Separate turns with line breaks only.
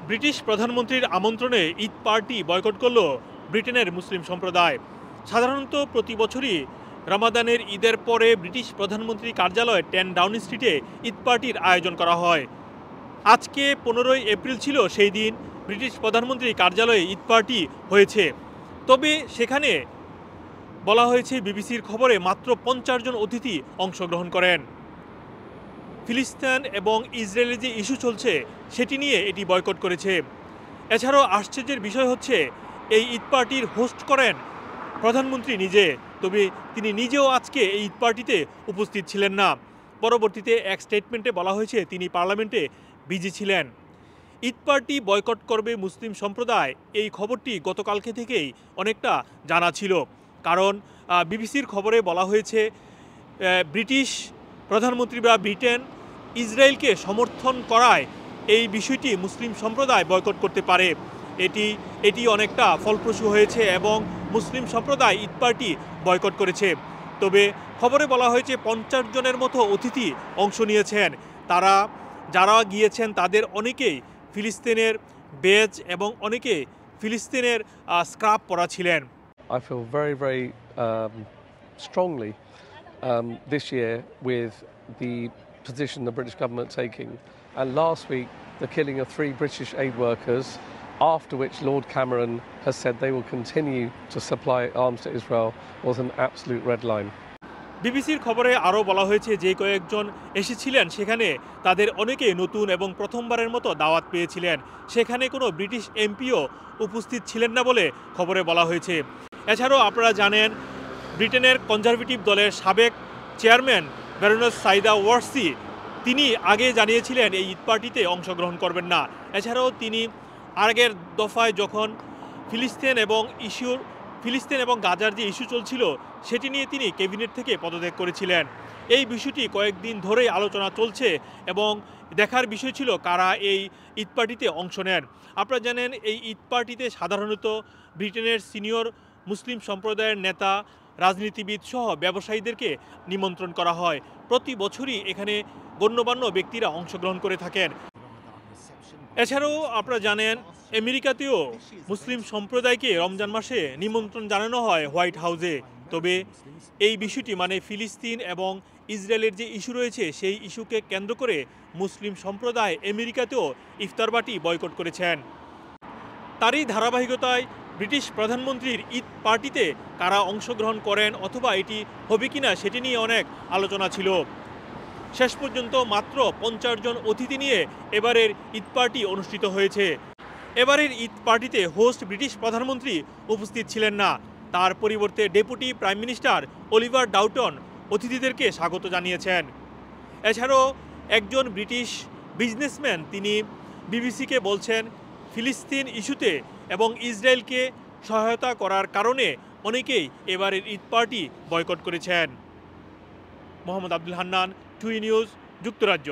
British প্রধানমন্ত্রীর আমন্ত্রণে Eid party boycott করল ব্রিটেনের মুসলিম সম্প্রদায়। সাধারণত প্রতি বছরই রমাদানের ঈদের পরে ব্রিটিশ প্রধানমন্ত্রী কার্যালয় 10 ডাউনিং স্ট্রিটে ঈদ পার্টির আয়োজন করা হয়। আজকে 15ই এপ্রিল ছিল সেই দিন ব্রিটিশ প্রধানমন্ত্রী কার্যালয়ে ঈদ পার্টি হয়েছে। তবে সেখানে বলা হয়েছে বিবিসির খবরে মাত্র 50 জন অতিথি অংশগ্রহণ করেন। ফিলিস্তিন এবং ইসরায়েলের যে ইস্যু চলছে সেটি নিয়ে এটি বয়কট করেছে। এছাড়াও আশ্চর্যের বিষয় হচ্ছে এই ঈদ পার্টির হোস্ট করেন প্রধানমন্ত্রী নিজে, তবে তিনি নিজেও আজকে এই ঈদ পার্টিতে উপস্থিত ছিলেন না। পরবর্তীতে এক স্টেটমেন্টে বলা হয়েছে তিনি পার্লামেন্টে বিজি ছিলেন। ঈদ পার্টি বয়কট করবে মুসলিম সম্প্রদায়, এই খবরটি গতকালকে থেকেই অনেকটা জানা ছিল। কারণ বিবিসির খবরে বলা হয়েছে ব্রিটিশ প্রধানমন্ত্রী বা ব্রিটেন ইসরায়েলকে সমর্থন করায় এই বিষয়টি মুসলিম সম্প্রদায় বয়কট করতে পারে। এটি অনেকটা ফলপ্রসূ হয়েছে এবং মুসলিম সম্প্রদায় ঈদ পার্টি বয়কট করেছে। তবে খবরে বলা হয়েছে 50 জনের মতো অতিথি অংশ নিয়েছেন। যারা গিয়েছেন তাদের অনেকেই ফিলিস্তিনের বেজ এবং অনেকে ফিলিস্তিনের স্ক্রাব পরা ছিলেন।
I feel very strongly this year with the position the British government taking. And last week, the killing of 3 British aid workers, after which Lord Cameron has said they will continue to supply arms to Israel, was an absolute red line.
বিবিসির খবরে আরও বলা হয়েছে যে কয়েকজন এসেছিলেন সেখানে তাদের অনেকে নতুন এবং প্রথমবারের মতো দাওয়াত পেয়েছিলেন। সেখানে কোনো ব্রিটিশ এমপিও উপস্থিত ছিলেন না বলে খবরে বলা হয়েছে। এছাড়াও আপনারা জানেন ব্রিটেনের কনজারভেটিভ দলের সাবেক চেয়ারম্যান ব্যারোনেস সাইদা ওয়ারসি তিনি আগে জানিয়েছিলেন এই ঈদ পার্টিতে অংশগ্রহণ করবেন না। এছাড়াও তিনি আগের দফায় যখন ফিলিস্তিন এবং গাজার যে ইস্যু চলছিল সেটি নিয়ে তিনি ক্যাবিনেট থেকে পদত্যাগ করেছিলেন। এই বিষয়টি কয়েকদিন ধরেই আলোচনা চলছে এবং দেখার বিষয় ছিল কারা এই ঈদ পার্টিতে অংশ নেন। আপনারা জানেন এই ঈদ পার্টিতে সাধারণত ব্রিটেনের সিনিয়র মুসলিম সম্প্রদায়ের নেতা, রাজনীতিবিদ সহ ব্যবসায়ীদেরকে নিমন্ত্রণ করা হয়। প্রতি বছরই এখানে গণ্যমান্য ব্যক্তিরা অংশগ্রহণ করে থাকেন। এছাড়াও আপনারা জানেন আমেরিকাতেও মুসলিম সম্প্রদায়কে রমজান মাসে নিমন্ত্রণ জানানো হয় হোয়াইট হাউসে। তবে এই বিষয়টি মানে ফিলিস্তিন এবং ইসরায়েলের যে ইস্যু রয়েছে সেই ইস্যুকে কেন্দ্র করে মুসলিম সম্প্রদায় আমেরিকাতেও ইফতার পার্টি বয়কট করেছেন। তারই ধারাবাহিকতায় ব্রিটিশ প্রধানমন্ত্রীর ঈদ পার্টিতে কারা অংশগ্রহণ করেন অথবা এটি হবে কিনা সেটি নিয়ে অনেক আলোচনা ছিল। শেষ পর্যন্ত মাত্র 50 জন অতিথি নিয়ে এবারের ঈদ পার্টি অনুষ্ঠিত হয়েছে। এবারের ঈদ পার্টিতে হোস্ট ব্রিটিশ প্রধানমন্ত্রী উপস্থিত ছিলেন না। তার পরিবর্তে ডেপুটি প্রাইম মিনিস্টার অলিভার ডাউটন অতিথিদেরকে স্বাগত জানিয়েছেন। এছাড়াও একজন ব্রিটিশ বিজনেসম্যান তিনি বিবিসিকে বলছেন ফিলিস্তিন ইস্যুতে এবং ইসরায়েলকে সহায়তা করার কারণে অনেকেই এবারের ঈদ পার্টি বয়কট করেছেন। মোহাম্মদ আব্দুল হান্নান, টুই নিউজ, যুক্তরাজ্য।